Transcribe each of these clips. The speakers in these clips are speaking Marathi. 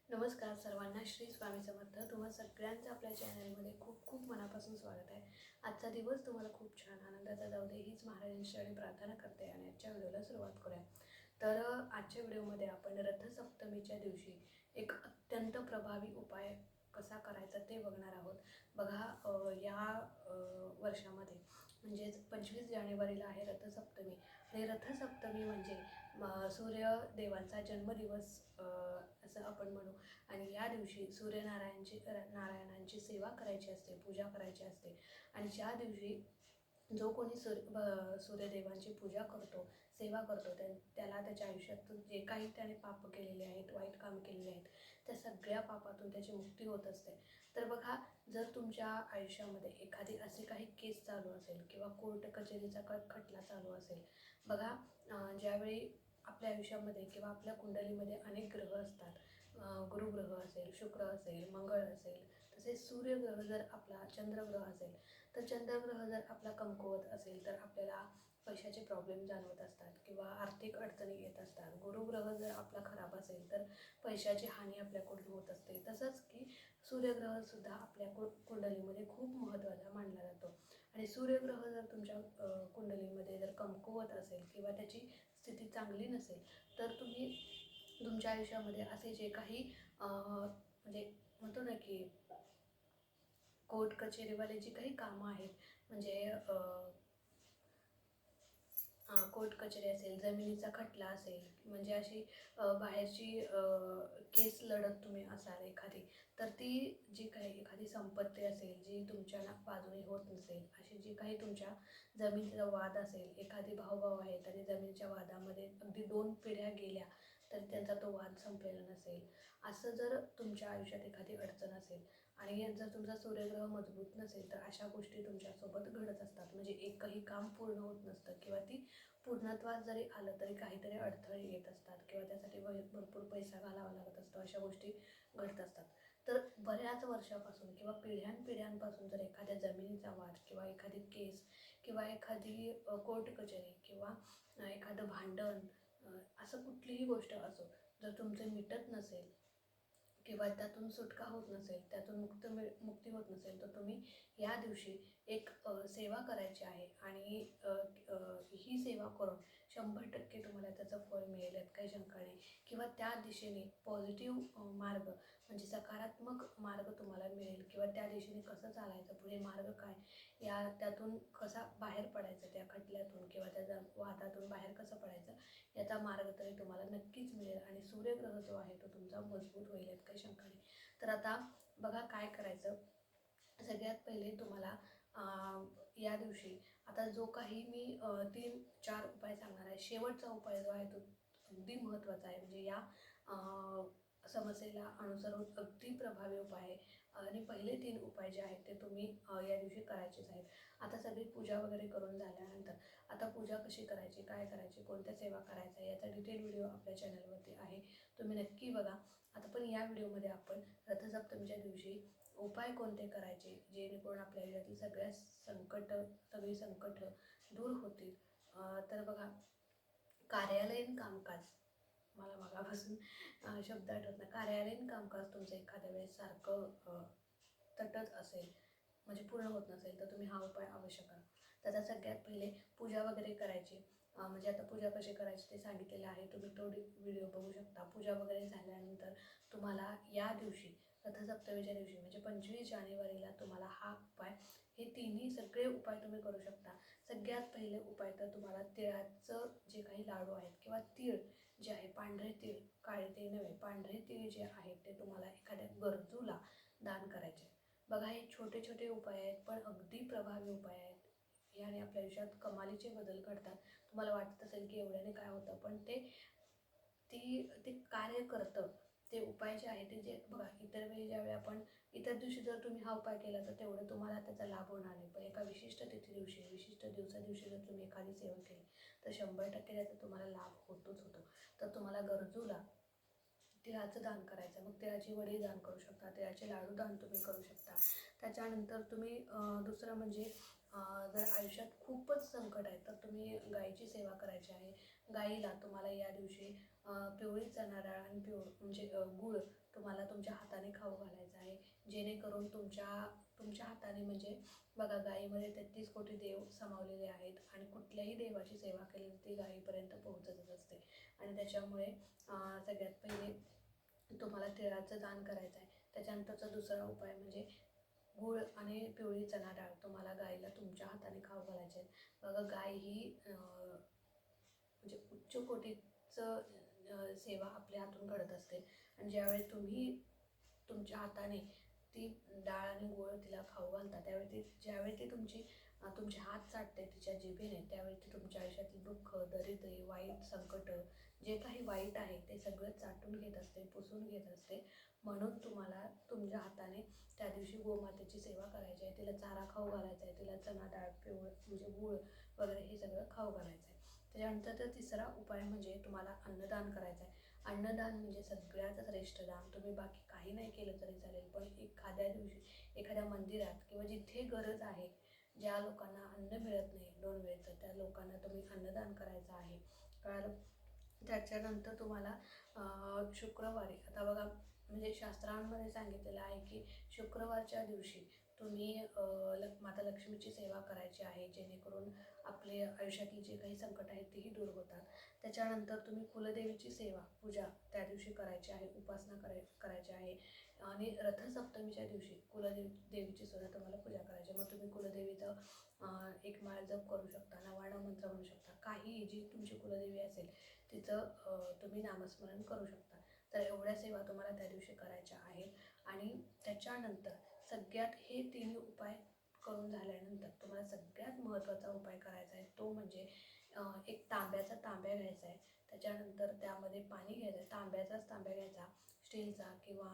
नमस्कार सर्वांना, श्री स्वामी समर्थ. तुम्हा सगळ्यांचं आपल्या चॅनलमध्ये खूप खूप मनापासून स्वागत आहे. आजचा दिवस तुम्हाला खूप छान आनंदाचा जाऊ दे हीच महाराजांची प्रार्थना करते आणि आजच्या व्हिडिओला सुरुवात करूया. तर आजच्या व्हिडिओमध्ये आपण रथसप्तमीच्या दिवशी एक अत्यंत प्रभावी उपाय कसा करायचा ते बघणार आहोत. बघा, या वर्षामध्ये म्हणजेच 25 जानेवारीला आहे रथसप्तमी. आणि रथसप्तमी म्हणजे सूर्यदेवांचा जन्मदिवस असं आपण म्हणू. आणि या दिवशी नारायणांची सेवा करायची असते, पूजा करायची असते. आणि ज्या दिवशी जो कोणी सूर्यदेवांची पूजा करतो, सेवा करतो, त्याला त्याच्या आयुष्यातून जे काही त्याने पाप केलेले आहेत, वाईट काम केलेले आहेत, त्या सगळ्या पापातून त्याची मुक्ती होत असते. तर बघा, जर तुमच्या आयुष्यामध्ये एखादी असे काही केस चालू असेल किंवा कोर्ट कचेरीचा खटला चालू असेल, बघा, ज्यावेळी आपल्या आयुष्यामध्ये किंवा आपल्या कुंडलीमध्ये अनेक ग्रह असतात. गुरुग्रह असेल, शुक्र असेल, मंगळ असेल, तसेच सूर्यग्रह जर आपला चंद्रग्रह असेल, तर चंद्रग्रह जर आपला कमकुवत असेल तर आपल्याला पैशाचे प्रॉब्लेम जाणवत असतात किंवा आर्थिक अडचणी येत असतात. गुरुग्रह जर आपला खराब असेल तर पैशाची हानी आपल्याकडून होत असते. तसंच की सूर्यग्रहसुद्धा आपल्या कुंडलीमध्ये खूप महत्त्वाचा मानला जातो. आणि सूर्यग्रह जर तुमच्या कुंडलीमध्ये जर कमकुवत असेल किंवा त्याची स्थिती चांगली नसेल तर तुम्ही तुमच्या आयुष्यामध्ये असे जे काही म्हणजे म्हणतो ना की कोर्ट कचेरीवाले जी काही कामं आहेत, म्हणजे कोर्ट कचेरी असेल, जमिनीचा खटला असेल, म्हणजे अशी बाहेरची केस लढत तुम्ही असाल एखादी, तर ती जी काही एखादी संपत्ती असेल जी तुमच्या बाजूने होत नसेल, अशी जी काही तुमच्या जमिनीचा वाद असेल, एखादी भाऊभाऊ आहेत आणि जमिनीच्या वादामध्ये अगदी 2 पिढ्या गेल्या तर त्यांचा तो वाद संपलेला नसेल, असं जर तुमच्या आयुष्यात एखादी अडचण असेल आणि जर तुमचा सूर्यग्रह मजबूत नसेल तर अशा गोष्टी तुमच्यासोबत घडत असतात. म्हणजे एकही काम पूर्ण होत नसतं किंवा ती पूर्णत्वास जरी आलं तरी काहीतरी अडथळे येत असतात किंवा त्यासाठी भरपूर पैसा घालावा लागत असतो. अशा गोष्टी घडत असतात. तर बऱ्याच वर्षापासून किंवा पिढ्यानपिढ्यांपासून जर एखाद्या जमिनीचा वाद किंवा एखादी केस किंवा एखादी कोर्ट कचेरी किंवा एखादं भांडण, असं कुठलीही गोष्ट असो, जर तुमचं मिटत नसेल किंवा त्यातून सुटका होत नसेल, त्यातून मुक्ती होत नसेल, तर तुम्ही या दिवशी एक सेवा करायची आहे. आणि ही सेवा करून 100% तुम्हाला त्याचं फळ मिळेल, यात काही शंका नाही. किंवा त्या दिशेने पॉझिटिव्ह मार्ग म्हणजे सकारात्मक मार्ग तुम्हाला मिळेल किंवा त्या दिशेने कसं चालायचं, पुढे मार्ग काय, त्यातून कसा बाहेर पडायचं, त्या खटल्यातून किंवा त्या वादातून बाहेर कसं पडायचं, याचा मार्ग तरी तुम्हाला नक्कीच मिळेल. आणि सूर्यग्रह जो आहे तो तुमचा मजबूत होईल, यात काही शंका नाही. तर आता बघा काय करायचं. सगळ्यात पहिले तुम्हाला या दिवशी आता जो काही मी 3-4 उपाय सांगणार आहे, शेवटचा उपाय जो आहे तो अगदी महत्त्वाचा आहे. म्हणजे या समस्येला अनुसरून अगदी प्रभावी उपाय आहे. आणि पहिले 3 उपाय जे आहेत ते तुम्ही या दिवशी करायचेच आहेत. आता सगळी पूजा वगैरे करून झाल्यानंतर आता पूजा कशी करायची, काय करायची, कोणत्या सेवा करायच्या, याचा डिटेल व्हिडिओ आपल्या चॅनलवरती आहे, तुम्ही नक्की बघा. आता पण या व्हिडिओमध्ये आपण रथसप्तमीच्या दिवशी उपाय कोणते करायचे जेणेकरून आपल्या आयुष्यातील सगळी संकट दूर होतील. तर बघा, कार्यालयीन कामकाज, मला मागापासून शब्द आठवत नाही, कार्यालयीन कामकाज तुमचं एखाद्या वेळेस सारखं तटत असेल, म्हणजे पूर्ण होत नसेल, तर तुम्ही हा उपाय अवश्य करा. त्याचा सगळ्यात पहिले पूजा वगैरे करायची. म्हणजे आता पूजा कशी करायची ते सांगितलेलं आहे, तुम्ही तो व्हिडिओ बघू शकता. पूजा वगैरे झाल्यानंतर तुम्हाला या दिवशी रथसप्तमीच्या दिवशी म्हणजे 25 जानेवारीला तुम्हाला हा उपाय, हे तिन्ही सगळे उपाय तुम्ही करू शकता. सगळ्यात पहिले उपाय तर तुम्हाला तिळाचं जे काही लाडू आहेत किंवा तीळ जे आहे, पांढरे तीळ, काळे तीळ नव्हे, पांढरे तीळ जे आहेत ते तुम्हाला एखाद्या गरजूला दान करायचे. बघा, हे छोटे छोटे उपाय आहेत पण अगदी प्रभावी उपाय आहेत. याने आपल्या आयुष्यात कमालीचे बदल घडतात. तुम्हाला वाटत असेल की एवढ्याने काय होतं, पण ते कार्य करतं. ते उपाय जे आहे ते, जे बघा, इतर वेळी ज्यावेळी आपण इतर दिवशी जर तुम्ही हा उपाय केला तर तेवढं तुम्हाला त्याचा लाभ होणार नाही. पण एका विशिष्ट तिथी दिवशी, विशिष्ट दिवशी जर तुम्ही एखादी सेवा केली तर 100% त्याचा तुम्हाला लाभ होतोच होतो. तर तुम्हाला गरजूला तिळाचं दान करायचं. मग तिळाची वडी दान करू शकता, तिळाचे लाडू दान तुम्ही करू शकता. त्याच्यानंतर तुम्ही दुसरं म्हणजे जर आयुष्यात खूपच संकट आहे तर तुम्ही गाईची सेवा करायची आहे. गाईला तुम्हाला या दिवशी पिवळी चणा डाळ आणि म्हणजे गूळ तुम्हाला तुमच्या हाताने खाऊ घालायचा आहे, जेणेकरून तुमच्या हाताने म्हणजे बघा गाईमध्ये 33 कोटी देव सामावलेले आहेत आणि कुठल्याही देवाची सेवा केली ती गाईपर्यंत पोहोचतच असते. आणि त्याच्यामुळे सगळ्यात पहिले तुम्हाला तिळाचं दान करायचं आहे. त्याच्यानंतरचा दुसरा उपाय म्हणजे गूळ आणि पिवळी चणा डाळ तुम्हाला गाईला तुमच्या हाताने खाऊ घालायचे आहेत. बघा गाय ही म्हणजे उच्च कोटीचं सेवा आपल्या हातून घडत असते आणि ज्यावेळी तुम्ही तुमच्या हाताने ती डाळ आणि गोळ तिला खाऊ घालता त्यावेळी ज्यावेळी ती तुमचे हात चाटते तिच्या जिभेने, त्यावेळी ती तुमच्या आयुष्यातील दुःख, दरिद्री, वाईट संकट जे काही वाईट आहे ते सगळं चाटून घेत असते, पुसून घेत असते. म्हणून तुम्हाला तुमच्या हाताने त्या दिवशी गोमातेची सेवा करायची आहे, तिला चारा खाऊ घालायचा आहे, तिला चणा डाळ पिवळं म्हणजे गूळ वगैरे हे सगळं खाऊ घालायचं आहे. त्याच्यानंतर तिसरा उपाय म्हणजे तुम्हाला अन्नदान करायचं आहे. अन्नदान म्हणजे सगळ्यात श्रेष्ठ दान. तुम्ही बाकी काही नाही केलं तरी चालेल, पण एखाद्या दिवशी एखाद्या मंदिरात किंवा जिथे गरज आहे, ज्या लोकांना अन्न मिळत नाही 2 वेळचं, त्या लोकांना तुम्ही अन्नदान करायचं आहे. कारण त्याच्यानंतर तुम्हाला शुक्रवारी आता बघा म्हणजे शास्त्रांमध्ये सांगितलेलं आहे की शुक्रवारच्या दिवशी तुम्ही माता लक्ष्मीची सेवा करायची आहे, जेणेकरून आपले आयुष्यातील जे काही संकट आहेत तेही दूर होतात. त्याच्यानंतर तुम्ही कुलदेवीची सेवा पूजा त्या दिवशी करायची आहे, उपासना करायची आहे. आणि रथसप्तमीच्या दिवशी देवीची सुद्धा तुम्हाला पूजा करायची. मग तुम्ही कुलदेवीचं एक माळ जप करू शकता, 99 मंत्र म्हणू शकता, काही जी तुमची कुलदेवी असेल तिचं तुम्ही नामस्मरण करू शकता. तर एवढ्या सेवा तुम्हाला त्या दिवशी करायच्या आहेत. आणि त्याच्यानंतर सगळ्यात हे तिन्ही उपाय करून झाल्यानंतर तुम्हाला सगळ्यात महत्त्वाचा उपाय करायचा आहे, तो म्हणजे एक तांब्या घ्यायचा आहे. त्याच्यानंतर त्यामध्ये पाणी घ्यायचं आहे. तांब्याचाच तांब्या घ्यायचा, स्टीलचा किंवा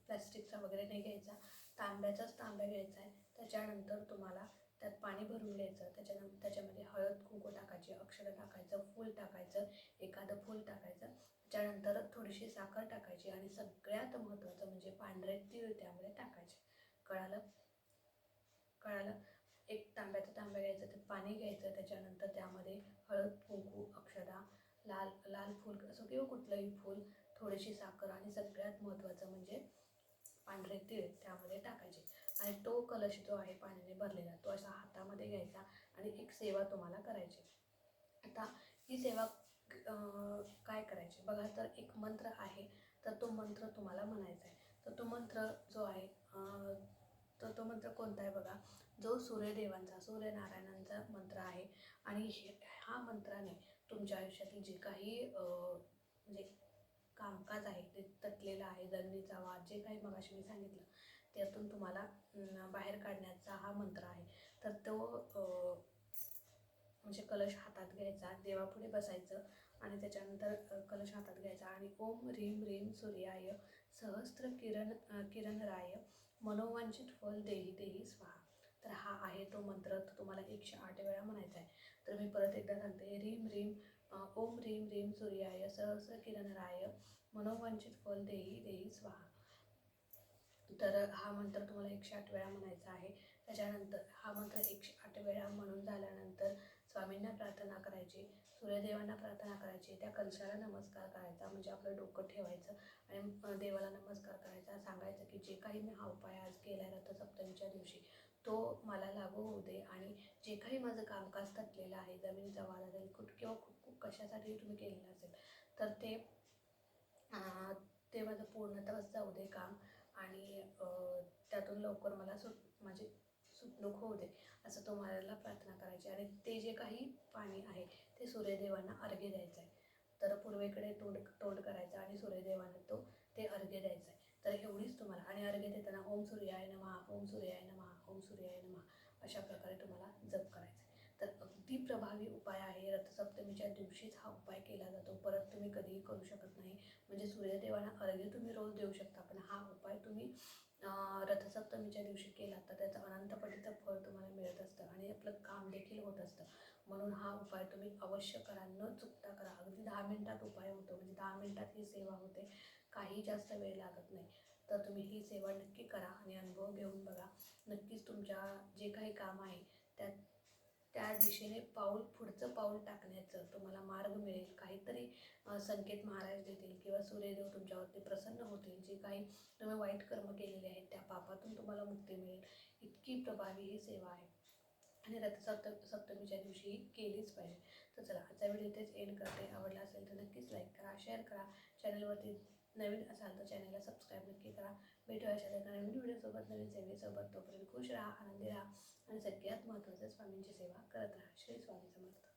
प्लॅस्टिकचा वगैरे नाही घ्यायचा, तांब्याचाच तांब्या घ्यायचा आहे. त्याच्यानंतर तुम्हाला त्यात पाणी भरून घ्यायचं. त्याच्यानंतर त्याच्यामध्ये हळद कुंकू टाकायची, अक्षरं टाकायचं, फूल टाकायचं, एखादं फूल टाकायचं. त्याच्यानंतर थोडीशी साखर टाकायची आणि सगळ्यात महत्त्वाचं म्हणजे पांढरे तीळ त्यामध्ये टाकायचे. कळालं? एक तांब्याचा तांब्या घ्यायचं, त्यात पाणी घ्यायचं. त्याच्यानंतर त्यामध्ये हळद कुंकू, अक्षदा, लाल फूल असं किंवा कुठलंही फूल, थोडीशी साखर आणि सगळ्यात महत्त्वाचं म्हणजे पांढरे तीळ त्यामध्ये टाकायचे. आणि तो कलश जो आहे पाण्याने भरलेला तो असा हातामध्ये घ्यायचा आणि एक सेवा तुम्हाला करायची. आता ही सेवा काय करायची बघा, तर एक मंत्र आहे, तर तो मंत्र तुम्हाला म्हणायचा आहे. तर तो मंत्र जो आहे तो मंत्र कोणता आहे बघा, जो सूर्यनारायणांचा मंत्र आहे. आणि हा मंत्राने तुमच्या आयुष्यातील जे काही म्हणजे कामकाज आहे ते तटलेलं आहे, जमिनीचा वाद जे काही मगाशी मी सांगितलं त्यातून तुम्हाला बाहेर काढण्याचा हा मंत्र आहे. तर तो म्हणजे कलश हातात घ्यायचा, देवापुढे बसायचं आणि त्याच्यानंतर कलश हातात घ्यायचा आणि ओम ह्रीं ह्रीं सूर्याय सहस्त्र किरणराय मनोवांछित फल देही देही स्वाहा. तर हा आहे तो मंत्र, तो तुम्हाला 108 वेळा म्हणायचा आहे. तर मी परत एकदा सांगते, ओम ह्रीं ह्रीं सूर्याय सहस्त्र किरणराय मनोवांछित फल देही देही स्वाहा. तर हा मंत्र तुम्हाला 108 वेळा म्हणायचा आहे. त्याच्यानंतर हा मंत्र 108 वेळा म्हणून झाल्यानंतर स्वामींना प्रार्थना करायची, सूर्यदेवांना प्रार्थना करायची, त्या कलशाला नमस्कार करायचा म्हणजे आपलं डोकं ठेवायचं आणि देवाला नमस्कार करायचा, सांगायचं की जे काही मी हा उपाय आज केला आहे रथसप्तमीच्या दिवशी तो मला लागू होऊ दे आणि जे काही माझं कामकाज तटलेलं आहे, जमिनीचा वाद असेल किंवा कशासाठी तुम्ही केलेलं असेल तर ते माझं पूर्णतःच जाऊ दे काम आणि त्यातून लवकर मला माझी सुटणूक होऊ दे असं तुम्हाला प्रार्थना करायची. आणि ते जे काही पाणी आहे ते सूर्यदेवांना अर्घ्य द्यायचं आहे. तर पूर्वेकडे तोंड करायचं आणि सूर्यदेवांना ते अर्घ्य द्यायचं आहे. तर एवढीच तुम्हाला, आणि अर्घ्य देताना ओम सूर्याय नमः, ओम सूर्याय नमः, ओम सूर्याय नमः अशा प्रकारे तुम्हाला जप करायचा आहे. तर अगदी प्रभावी उपाय आहे. रथसप्तमीच्या दिवशीच हा उपाय केला जातो, परत तुम्ही कधीही करू शकत नाही. म्हणजे सूर्यदेवांना अर्घ्य तुम्ही रोज देऊ शकता, पण हा उपाय तुम्ही रथसप्तमीच्या दिवशी केला तर त्याचं अनंतपटीचं फळ तुम्हाला मिळत असतं आणि आपलं काम देखील होत असतं. म्हणून हा उपाय तुम्ही अवश्य करा, न चुकता करा. अगदी 10 मिनिटात उपाय होतो, म्हणजे 10 मिनिटात ही सेवा होते, काही जास्त वेळ लागत नाही. तर तुम्ही ही सेवा नक्की करा आणि अनुभव घेऊन बघा. नक्कीच तुमच्या जे काही काम आहे त्या दिशेने पुढचं पाऊल टाकण्याचं तुम्हाला मार्ग मिळेल. काहीतरी संकेत महाराज देतील किंवा सूर्यदेव तुमच्यावरती प्रसन्न होतील. जे काही तुम्ही वाईट कर्म केलेले आहेत त्या पापातून तुम्हाला मुक्ती मिळेल. इतकी प्रभावी ही सेवा आहे आणि रथसप्तमीच्या दिवशी केलीच पाहिजे. तर चला, आजचा व्हिडिओ इथेच एंड करते. आवडला असेल तर नक्कीच लाईक करा, शेअर करा. चॅनलवरती नवीन असाल तर चॅनलला सबस्क्राईब नक्की करा. भेटूया अशा एका नवीन व्हिडिओसोबत, नवीन सेवेसोबत. तोपर्यंत खुश राहा, आनंदी राहा आणि सगळ्यात महत्त्वाचं स्वामींची सेवा करत राहा. श्री स्वामी समर्थ.